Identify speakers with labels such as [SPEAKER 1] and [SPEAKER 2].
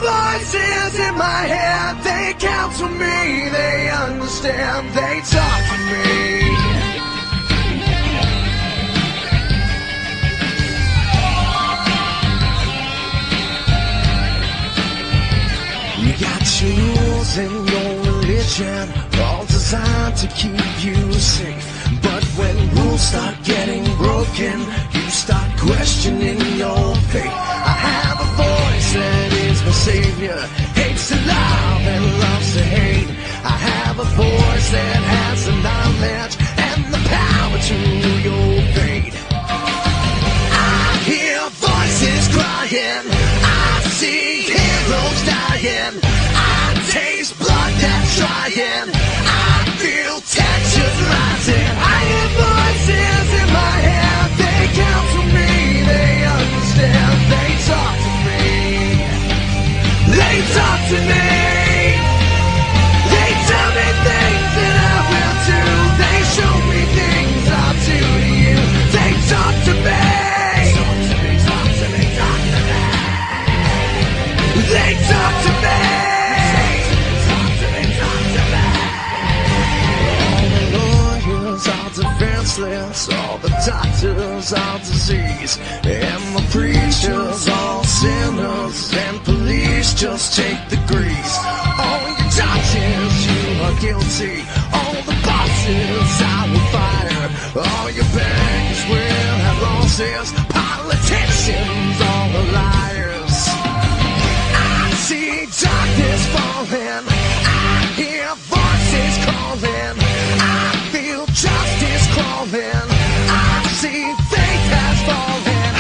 [SPEAKER 1] voices in my head, they counsel me, they understand, they talk to me. You got your rules and your religion, all designed to keep you safe. But when rules start getting broken, you start questioning your faith. I have a voice that is my savior, hates to love and loves to hate. I have a voice that has the knowledge and the power to your fate. I hear voices crying, I see heroes dying, I taste blood that's trying, I feel tensions rising. I hear voices in my head, they counsel me, they understand, they talk to me. They talk to me. They tell me things that I will do. They show me things I'll do to you. They talk to me. Talk to me, talk to me, talk to me. They talk to me. Talk to me, talk to me. All the lawyers are defenseless, all the doctors are disease, and the preachers all sinners, and police just take the grease. All your judges, you are guilty, all the bosses I will fire, all your banks will have losses,